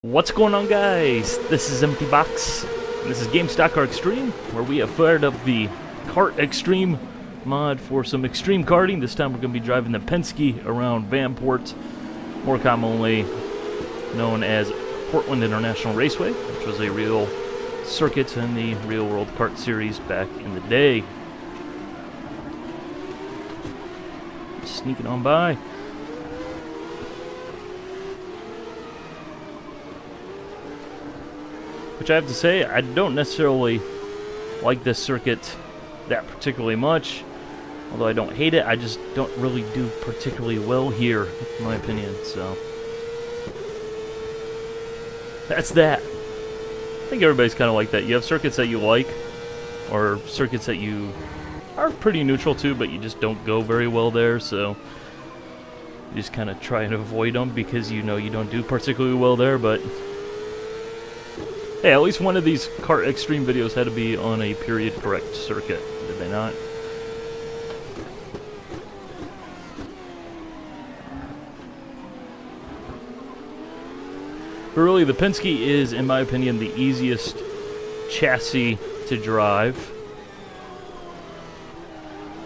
What's going on, guys? This is Empty Box. And this is GameStock Car Extreme, where we have fired up the Kart Extreme mod for some extreme karting. This time we're going to be driving the Penske around Vanport, more commonly known as Portland International Raceway, which was a real circuit in the Real World Kart series back in the day. Sneaking on by. Which I have to say, I don't necessarily like this circuit that particularly much. Although I don't hate it, I just don't really do particularly well here, in my opinion. So that's that. I think everybody's kind of like that. You have circuits that you like, or circuits that you are pretty neutral to, but you just don't go very well there. So you just kind of try and avoid them because you know you don't do particularly well there. But hey, at least one of these Kart Extreme videos had to be on a period correct circuit, did they not? But really, the Penske is, in my opinion, the easiest chassis to drive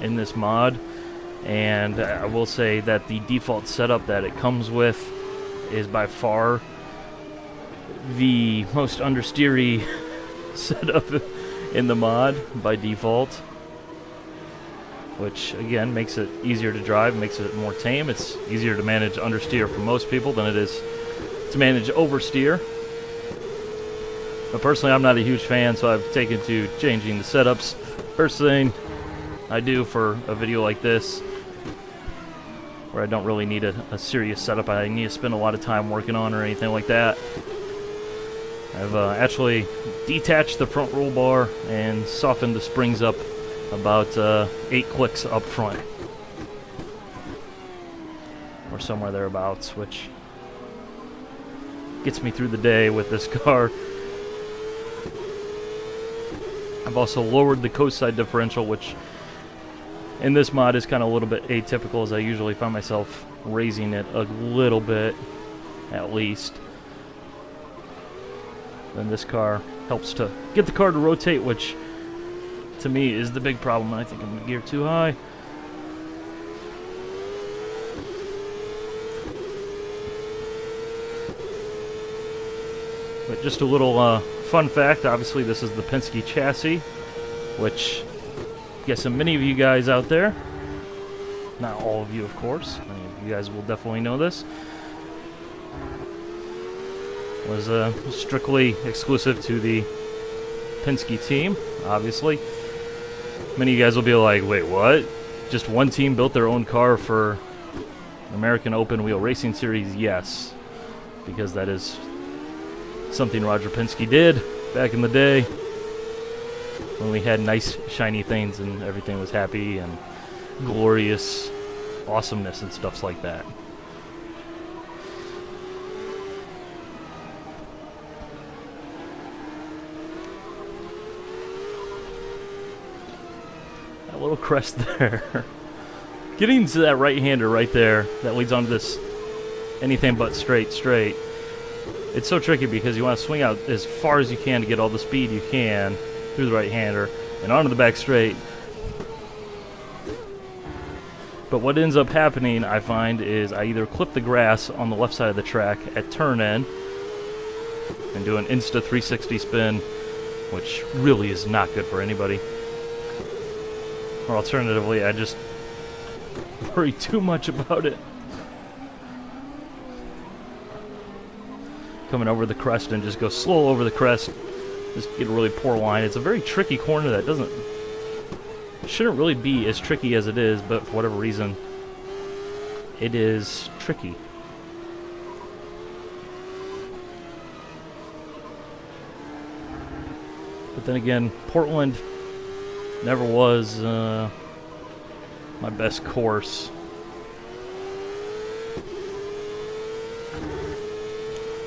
in this mod. And I will say that the default setup that it comes with is by far the most understeery setup in the mod by default, which again makes it easier to drive, makes it more tame. It's easier to manage understeer for most people than it is to manage oversteer. But personally, I'm not a huge fan, so I've taken to changing the setups. First thing I do for a video like this, where I don't really need a serious setup I need to spend a lot of time working on or anything like that, I've actually detached the front roll bar and softened the springs up about 8 clicks up front, or somewhere thereabouts, which gets me through the day with this car. I've also lowered the coast side differential, which in this mod is kind of a little bit atypical, as I usually find myself raising it a little bit at least. Then this car helps to get the car to rotate, which to me is the big problem. I think I'm going to gear too high. But just a little fun fact, obviously this is the Penske chassis, which I guess many of you guys out there, not all of you of course, many of you guys will definitely know this, was strictly exclusive to the Penske team, obviously. Many of you guys will be like, wait, what? Just one team built their own car for American Open Wheel Racing Series? Yes, because that is something Roger Penske did back in the day when we had nice shiny things and everything was happy and glorious awesomeness and stuff like that. That little crest there. Getting to that right-hander right there that leads onto this anything but straight. It's so tricky because you want to swing out as far as you can to get all the speed you can through the right-hander and onto the back straight. But what ends up happening, I find, is I either clip the grass on the left side of the track at turn in and do an insta 360 spin, which really is not good for anybody. Or alternatively, I just worry too much about it. Coming over the crest and just go slow over the crest. Just get a really poor line. It's a very tricky corner that shouldn't really be as tricky as it is, but for whatever reason, it is tricky. But then again, Portland never was my best course.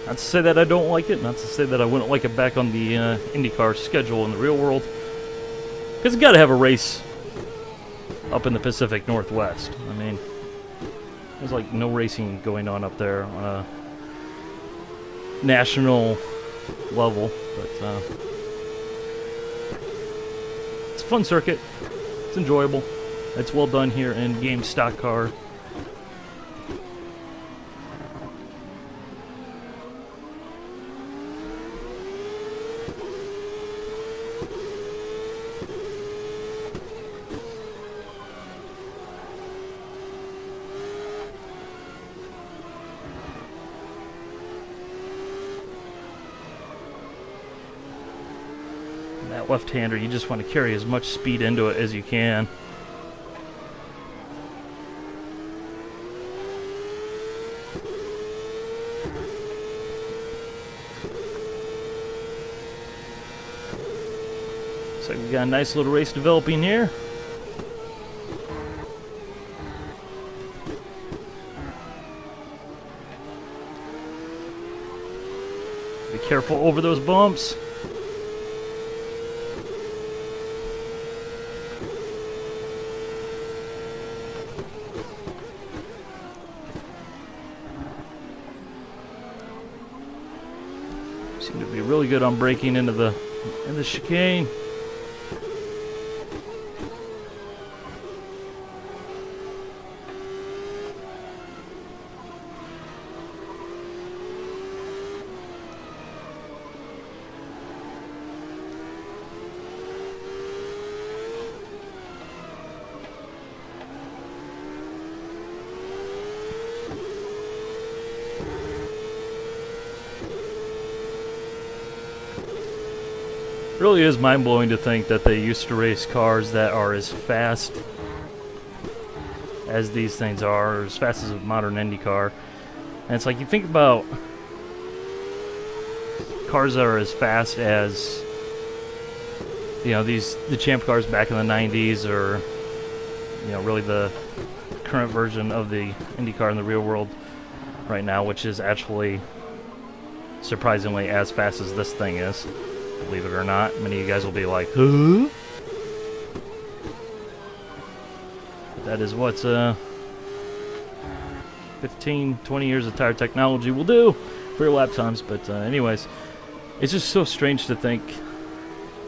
Not to say that I don't like it, not to say that I wouldn't like it back on the IndyCar schedule in the real world. Because you got to have a race up in the Pacific Northwest. I mean, there's like no racing going on up there on a national level, but it's a fun circuit. It's enjoyable. It's well done here in Game Stock Car. That left-hander, you just want to carry as much speed into it as you can. Looks like we got a nice little race developing here. Be careful over those bumps. Seem to be really good on braking into the chicane. Really is mind-blowing to think that they used to race cars that are as fast as these things are, or as fast as a modern Indy car. And it's like you think about cars that are as fast as, you know, the champ cars back in the 90s, or, you know, really the current version of the Indy car in the real world right now, which is actually surprisingly as fast as this thing is. Believe it or not, many of you guys will be like, huh? That is what 15, 20 years of tire technology will do for your lap times. But anyways, it's just so strange to think,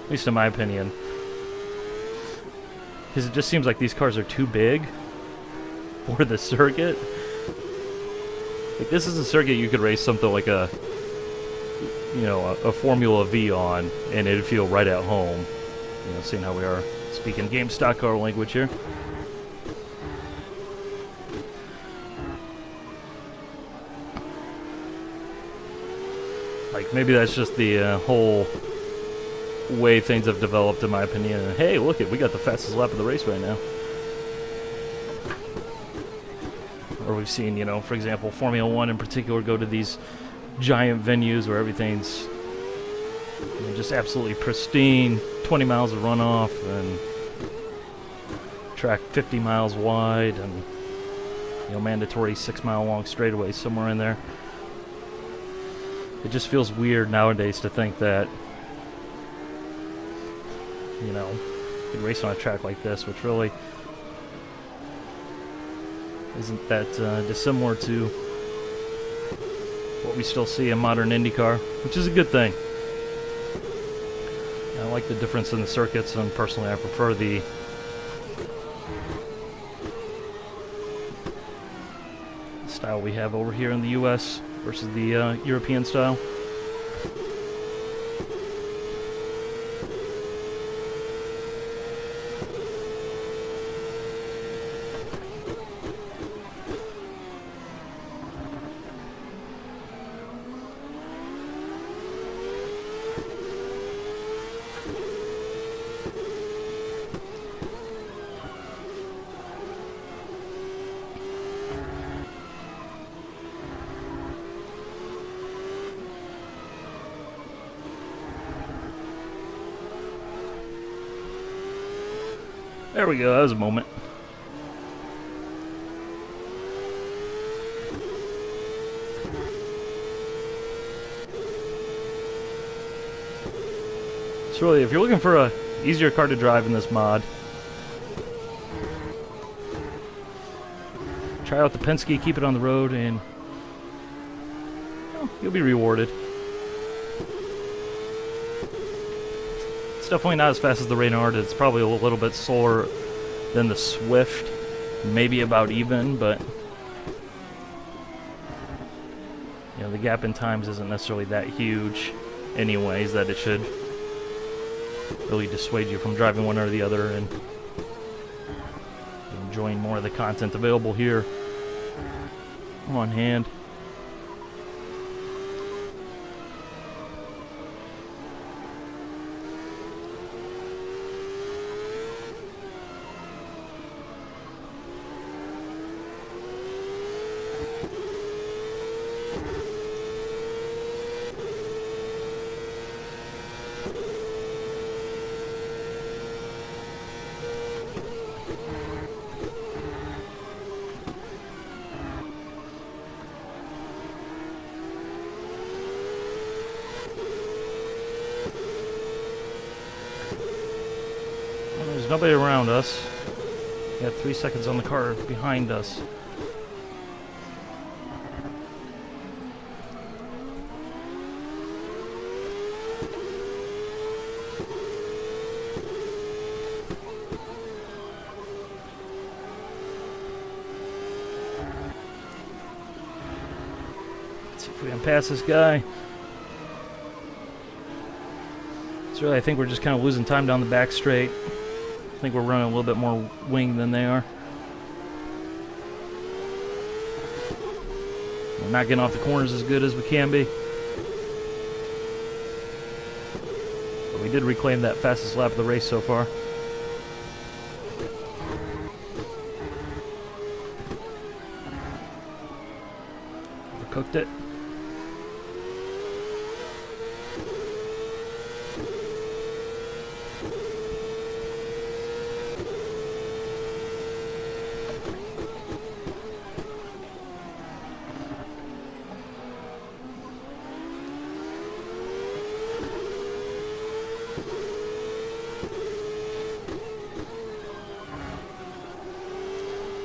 at least in my opinion, because it just seems like these cars are too big for the circuit. Like, this is a circuit you could race something like a Formula V on, and it'd feel right at home. You know, seeing how we are speaking Game Stock Car language here. Like, maybe that's just the whole way things have developed, in my opinion. And hey, look it, we got the fastest lap of the race right now. Or we've seen, you know, for example, Formula One in particular go to these giant venues where everything's, you know, just absolutely pristine, 20 miles of runoff, and track 50 miles wide, and, you know, mandatory 6-mile long straightaways somewhere in there. It just feels weird nowadays to think that, you know, you can race on a track like this, which really isn't that dissimilar to what we still see in modern IndyCar, which is a good thing. I like the difference in the circuits, and personally I prefer the style we have over here in the US versus the European style. There we go, that was a moment. So really, if you're looking for a easier car to drive in this mod, try out the Penske, keep it on the road, and, you know, you'll be rewarded. It's definitely not as fast as the Reynard. It's probably a little bit slower than the Swift, maybe about even, but you know, the gap in times isn't necessarily that huge anyways that it should really dissuade you from driving one or the other and enjoying more of the content available here on hand. There's nobody around us. We have 3 seconds on the car behind us. Let's see if we can pass this guy. So really, I think we're just kind of losing time down the back straight. I think we're running a little bit more wing than they are. We're not getting off the corners as good as we can be. But we did reclaim that fastest lap of the race so far. Cooked it.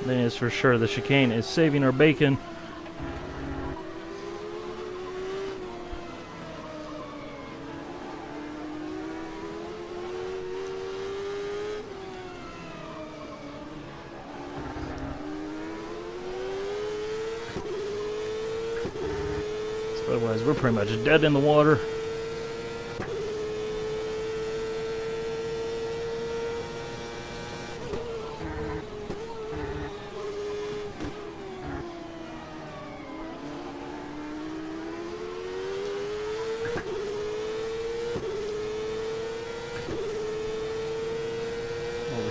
That is for sure. The chicane is saving our bacon. So otherwise, we're pretty much dead in the water.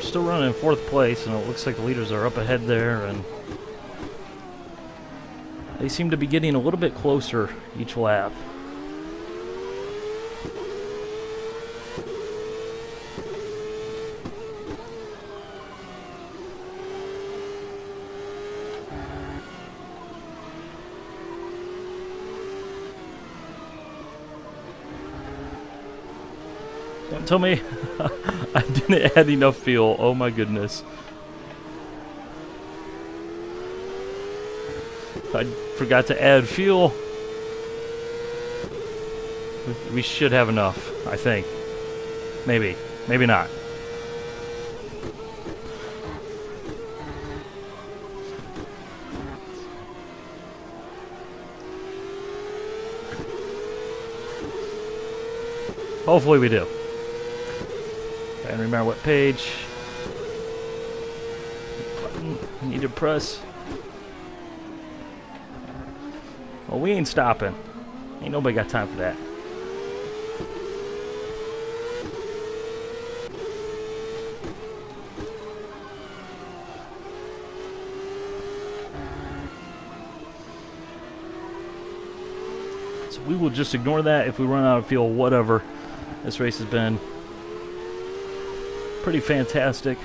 Still running in 4th place, and it looks like the leaders are up ahead there, and they seem to be getting a little bit closer each lap. Don't tell me I didn't add enough fuel. Oh my goodness. I forgot to add fuel. We should have enough, I think. Maybe. Maybe not. Hopefully we do. And remember what page button I need to press. Well, we ain't stopping. Ain't nobody got time for that. So we will just ignore that if we run out of fuel, whatever. This race has been pretty fantastic.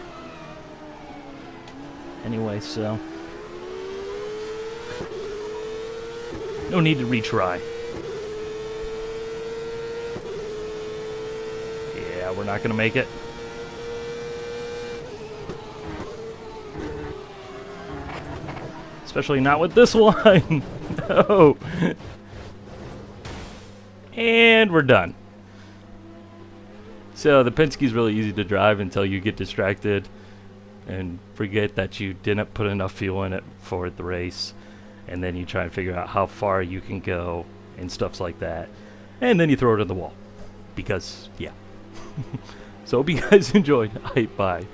Anyway, so no need to retry. Yeah, we're not gonna make it. Especially not with this line. No. and we're done. So the Penske's really easy to drive until you get distracted and forget that you didn't put enough fuel in it for the race, and then you try and figure out how far you can go and stuff like that, and then you throw it in the wall because, yeah. So hope you guys enjoyed. Bye.